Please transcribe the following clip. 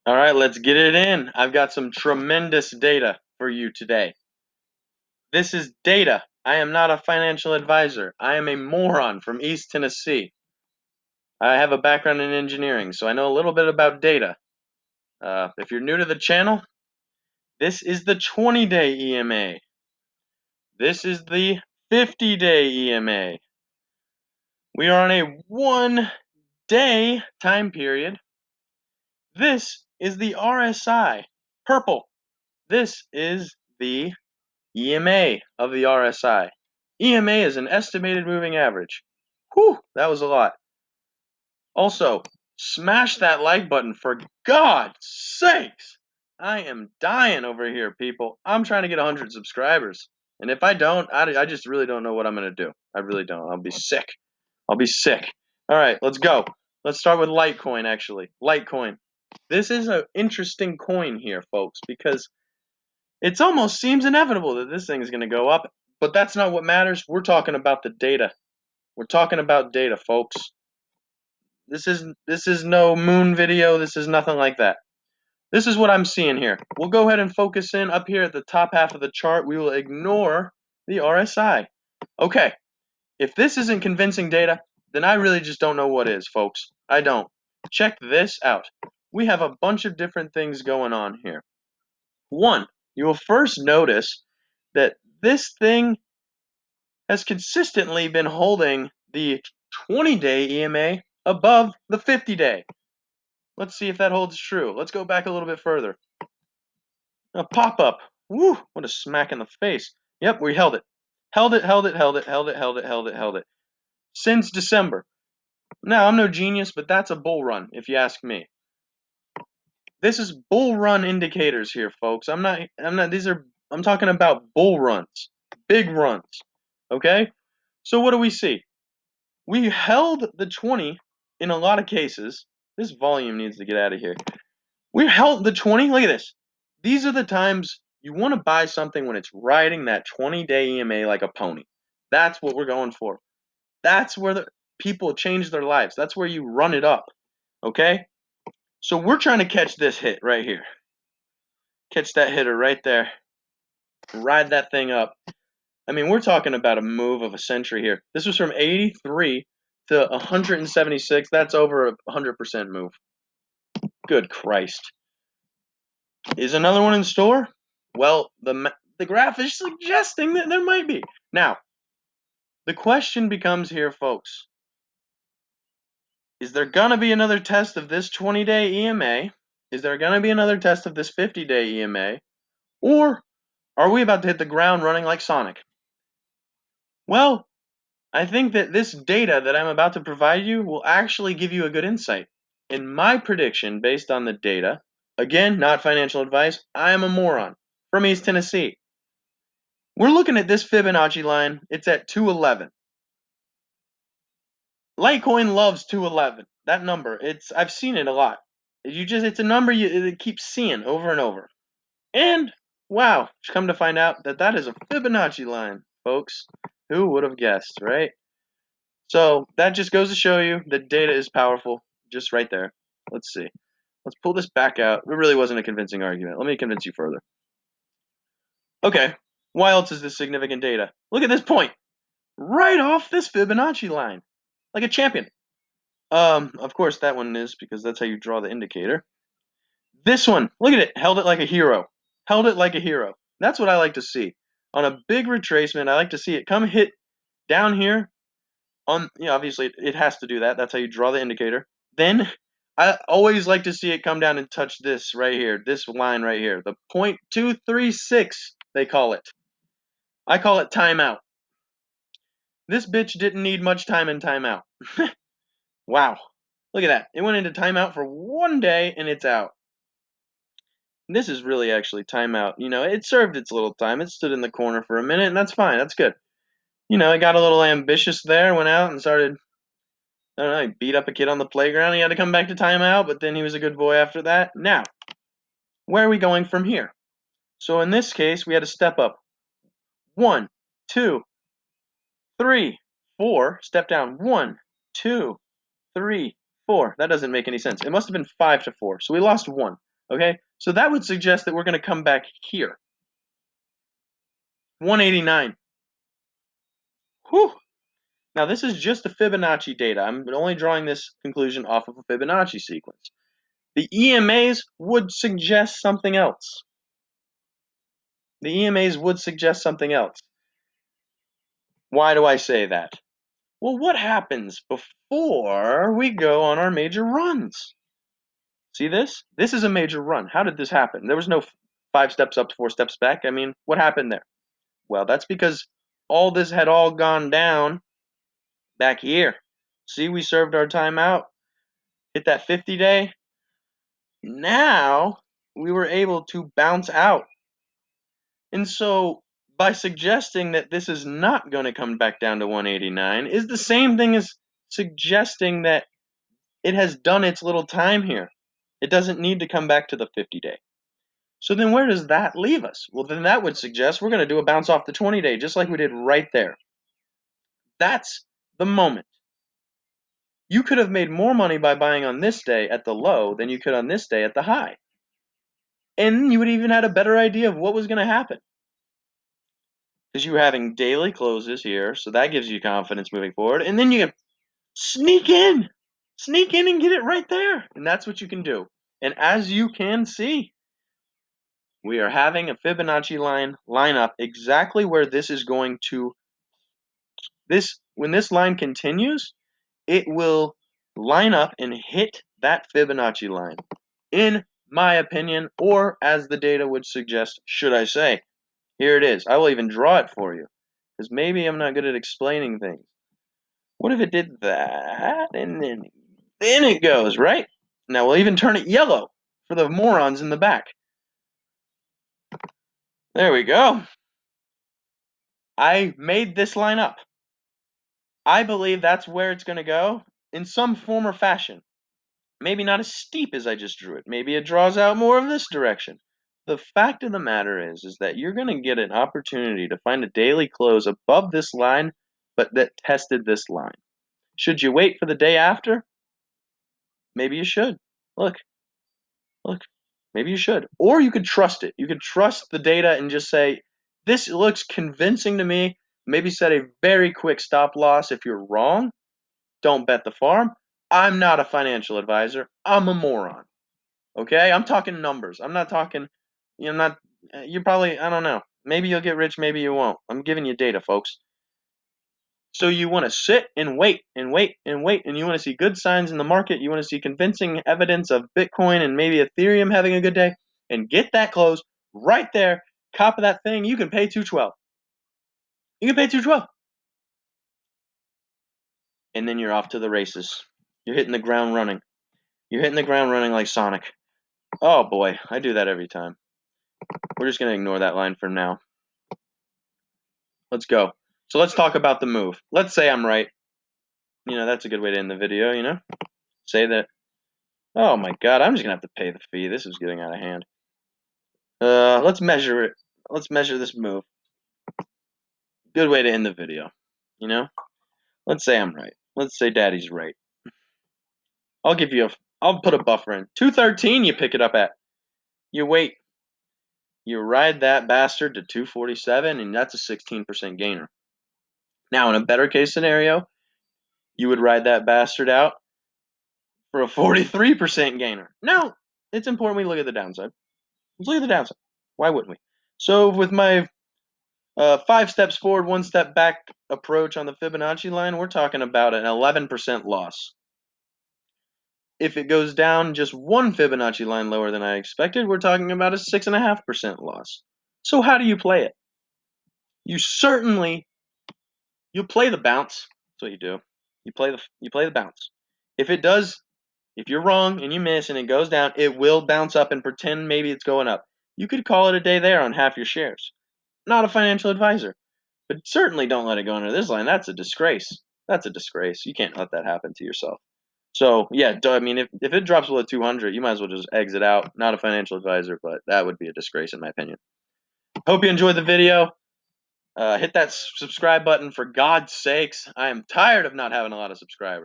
All right, let's get it in. I've got some tremendous data for you today. This is data. I am not a financial advisor. I am a moron from East Tennessee. I have a background in engineering, so I know a little bit about data. If you're new to the channel, this is the 20-day EMA. This is the 50-day EMA. We are on a 1-day time period. This is the RSI, purple. This is the EMA of the RSI. EMA is an estimated moving average. Whew, that was a lot. Also, smash that like button for God's sakes. I am dying over here, people. I'm trying to get 100 subscribers. And if I don't, I just really don't know what I'm going to do. I really don't. I'll be sick. I'll be sick. All right, let's go. Let's start with Litecoin, actually. Litecoin. This is an interesting coin here, folks, because it almost seems inevitable that this thing is going to go up, but that's not what matters. We're talking about the data. We're talking about data, folks. This is no moon video. This is nothing like that. This is what I'm seeing here. We'll go ahead and focus in up here at the top half of the chart. We will ignore the RSI. Okay, if this isn't convincing data, then I really just don't know what is, folks. I don't. Check this out. We have a bunch of different things going on here. One, you will first notice that this thing has consistently been holding the 20-day EMA above the 50-day. Let's see if that holds true. Let's go back a little bit further. A pop-up. Woo, what a smack in the face. Yep, we held it. Held it, held it, held it, held it, held it, held it, held it. Since December. Now, I'm no genius, but that's a bull run, if you ask me. This is bull run indicators here, folks. I'm talking about bull runs. Big runs. Okay? So what do we see? We held the 20 in a lot of cases. This volume needs to get out of here. We held the 20. Look at this. These are the times you want to buy something when it's riding that 20-day EMA like a pony. That's what we're going for. That's where the people change their lives. That's where you run it up. Okay? So we're trying to catch this hit right here. Catch that hitter right there. Ride that thing up. I mean, we're talking about a move of a century here. This was from 83 to 176. That's over a 100% move. Good Christ. Is another one in store? Well, the graph is suggesting that there might be. Now, the question becomes here, folks. Is there going to be another test of this 20-day EMA? Is there going to be another test of this 50-day EMA? Or are we about to hit the ground running like Sonic? Well, I think that this data that I'm about to provide you will actually give you a good insight. In my prediction, based on the data, again, not financial advice, I am a moron from East Tennessee. We're looking at this Fibonacci line. It's at 211. Litecoin loves 211. That number, I've seen it a lot. It's a number you keep seeing over and over. And wow, come to find out that is a Fibonacci line, folks. Who would have guessed, right? So that just goes to show you that data is powerful, just right there. Let's see. Let's pull this back out. It really wasn't a convincing argument. Let me convince you further. Okay, why else is this significant data? Look at this point. Right off this Fibonacci line. Like a champion. Of course that one is because that's how you draw the indicator. This one, look at it. Held it like a hero. Held it like a hero. That's what I like to see. On a big retracement, I like to see it come hit down here obviously it has to do that. That's how you draw the indicator. Then I always like to see it come down and touch this right here, this line right here, the 0.236 they call it. I call it timeout. This bitch didn't need much time in timeout. Wow. Look at that. It went into timeout for 1 day and it's out. This is really actually timeout. It served its little time. It stood in the corner for a minute and that's fine. That's good. It got a little ambitious there, went out and started I don't know, he beat up a kid on the playground. He had to come back to timeout, but then he was a good boy after that. Now, where are we going from here? So in this case, we had to step up. 1, 2, 3, 4. Step down. 1, 2, 3, 4. That doesn't make any sense. It must have been 5 to 4. So we lost 1. Okay, so that would suggest that we're going to come back here. 189. Whew. Now this is just the Fibonacci data. I'm only drawing this conclusion off of a Fibonacci sequence. The EMAs would suggest something else. The EMAs would suggest something else. Why do I say that? Well, what happens before we go on our major runs? See this? This is a major run. How did this happen? There was no 5 steps up, 4 steps back. I mean, what happened there? Well, that's because all this had all gone down back here. See, we served our time out. Hit that 50-day. Now, we were able to bounce out. And so, by suggesting that this is not going to come back down to 189 is the same thing as suggesting that it has done its little time here. It doesn't need to come back to the 50-day. So then where does that leave us? Well, then that would suggest we're going to do a bounce off the 20-day, just like we did right there. That's the moment. You could have made more money by buying on this day at the low than you could on this day at the high. And you would even had a better idea of what was going to happen. Because you were having daily closes here, so that gives you confidence moving forward. And then you can sneak in and get it right there. And that's what you can do. And as you can see, we are having a Fibonacci line up exactly where this is going to, when this line continues, it will line up and hit that Fibonacci line, in my opinion, or as the data would suggest, should I say. Here it is. I will even draw it for you, because maybe I'm not good at explaining things. What if it did that, and then it goes, right? Now we'll even turn it yellow for the morons in the back. There we go. I made this line up. I believe that's where it's going to go in some form or fashion. Maybe not as steep as I just drew it. Maybe it draws out more of this direction. The fact of the matter is that you're going to get an opportunity to find a daily close above this line, but that tested this line. Should you wait for the day after? Maybe you should. Look, maybe you should. Or you could trust it. You could trust the data and just say, this looks convincing to me. Maybe set a very quick stop loss. If you're wrong, don't bet the farm. I'm not a financial advisor. I'm a moron. Okay? I'm talking numbers. I'm not talking, you're probably, I don't know. Maybe you'll get rich, maybe you won't. I'm giving you data, folks. So you want to sit and wait and wait and wait, and you want to see good signs in the market. You want to see convincing evidence of Bitcoin and maybe Ethereum having a good day, and get that close right there, top of that thing. You can pay 212. You can pay 212. And then you're off to the races. You're hitting the ground running. You're hitting the ground running like Sonic. Oh boy, I do that every time. We're just going to ignore that line for now. Let's go. So let's talk about the move. Let's say I'm right. That's a good way to end the video, Say that. Oh my god, I'm just going to have to pay the fee. This is getting out of hand. Let's measure it. Let's measure this move. Good way to end the video, Let's say I'm right. Let's say daddy's right. I'll put a buffer in. 213 you pick it up at. You wait. You ride that bastard to 247, and that's a 16% gainer. Now, in a better case scenario, you would ride that bastard out for a 43% gainer. Now, it's important we look at the downside. Let's look at the downside. Why wouldn't we? So, with my 5 steps forward, 1 step back approach on the Fibonacci line, we're talking about an 11% loss. If it goes down just 1 Fibonacci line lower than I expected, we're talking about a 6.5% loss. So how do you play it? You play the bounce. That's what you do. You play the bounce. If you're wrong and you miss and it goes down, it will bounce up and pretend maybe it's going up. You could call it a day there on half your shares. Not a financial advisor, but certainly don't let it go under this line. That's a disgrace. That's a disgrace. You can't let that happen to yourself. So yeah, I mean, if it drops below 200, you might as well just exit out. Not a financial advisor, but that would be a disgrace in my opinion. Hope you enjoyed the video. Hit that subscribe button for God's sakes. I am tired of not having a lot of subscribers.